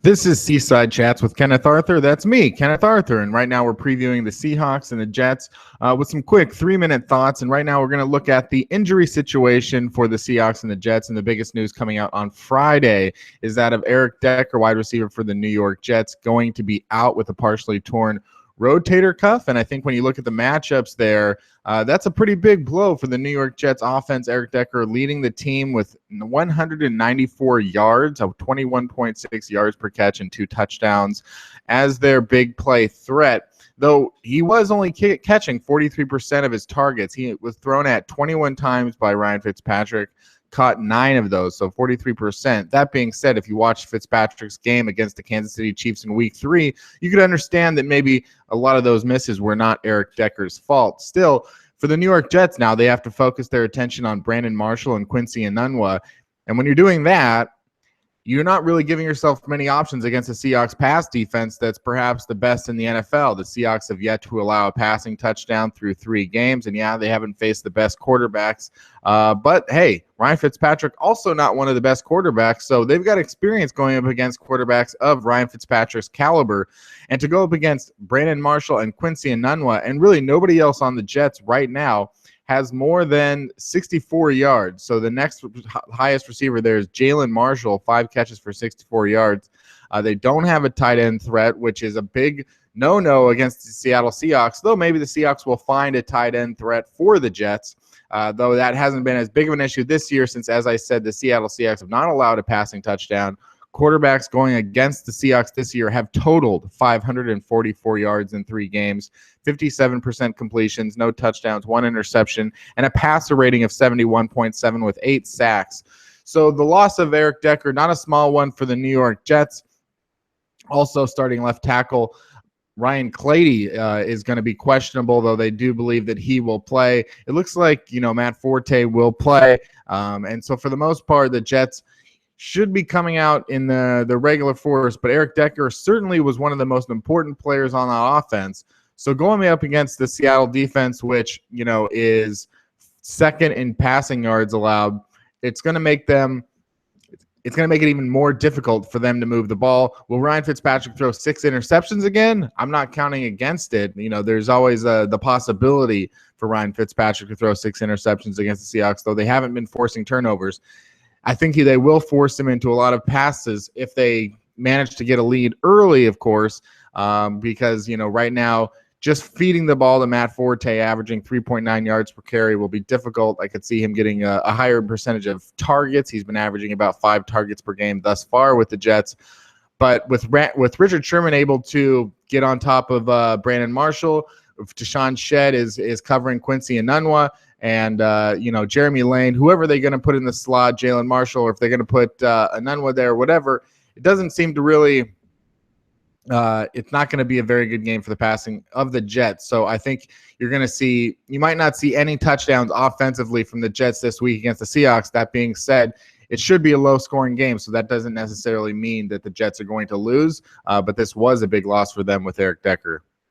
This is Seaside Chats with Kenneth Arthur. That's me, Kenneth Arthur. And right now we're previewing the Seahawks and the Jets with some quick 3-minute thoughts. And right now we're going to look at the injury situation for the Seahawks and the Jets. And the biggest news coming out on Friday is that of Eric Decker, wide receiver for the New York Jets, going to be out with a partially torn rotator cuff. And I think when you look at the matchups there, that's a pretty big blow for the New York Jets offense. Eric Decker leading the team with 194 yards, 21.6 yards per catch and 2 touchdowns as their big play threat. Though he was only catching 43% of his targets. He was thrown at 21 times by Ryan Fitzpatrick, caught 9 of those, so 43%. That being said, if you watch Fitzpatrick's game against the Kansas City Chiefs in Week 3, you could understand that maybe a lot of those misses were not Eric Decker's fault. Still, for the New York Jets now, they have to focus their attention on Brandon Marshall and Quincy Enunwa. And when you're doing that, you're not really giving yourself many options against the Seahawks pass defense that's perhaps the best in the NFL. The Seahawks have yet to allow a passing touchdown through 3 games, and yeah, they haven't faced the best quarterbacks. But hey, Ryan Fitzpatrick also not one of the best quarterbacks, so they've got experience going up against quarterbacks of Ryan Fitzpatrick's caliber. And to go up against Brandon Marshall and Quincy Enunwa, and really nobody else on the Jets right now, has more than 64 yards. So the next highest receiver there is Jalen Marshall, 5 catches for 64 yards. They don't have a tight end threat, which is a big no-no against the Seattle Seahawks, though maybe the Seahawks will find a tight end threat for the Jets, though that hasn't been as big of an issue this year since, as I said, the Seattle Seahawks have not allowed a passing touchdown. Quarterbacks going against the Seahawks this year have totaled 544 yards in 3 games, 57% completions, no touchdowns, 1 interception, and a passer rating of 71.7 with 8 sacks. So the loss of Eric Decker, not a small one for the New York Jets. Also starting left tackle Ryan Clady is going to be questionable, though they do believe that he will play. It looks like, Matt Forte will play. And so for the most part, the Jets should be coming out in the regular force, but Eric Decker certainly was one of the most important players on that offense. So going up against the Seattle defense, which, is second in passing yards allowed, it's going to make it even more difficult for them to move the ball. Will Ryan Fitzpatrick throw 6 interceptions again? I'm not counting against it. There's always the possibility for Ryan Fitzpatrick to throw 6 interceptions against the Seahawks, though they haven't been forcing turnovers. I think they will force him into a lot of passes if they manage to get a lead early, of course, because, right now just feeding the ball to Matt Forte, averaging 3.9 yards per carry, will be difficult. I could see him getting a higher percentage of targets. He's been averaging about 5 targets per game thus far with the Jets. But with Richard Sherman able to get on top of Brandon Marshall, Deshaun Shedd is covering Quincy Enunwa, and, Jeremy Lane, whoever they're going to put in the slot, Jalen Marshall, or if they're going to put Enunwa there, whatever, it doesn't seem to really it's not going to be a very good game for the passing of the Jets. So I think you might not see any touchdowns offensively from the Jets this week against the Seahawks. That being said, it should be a low-scoring game, so that doesn't necessarily mean that the Jets are going to lose, but this was a big loss for them with Eric Decker.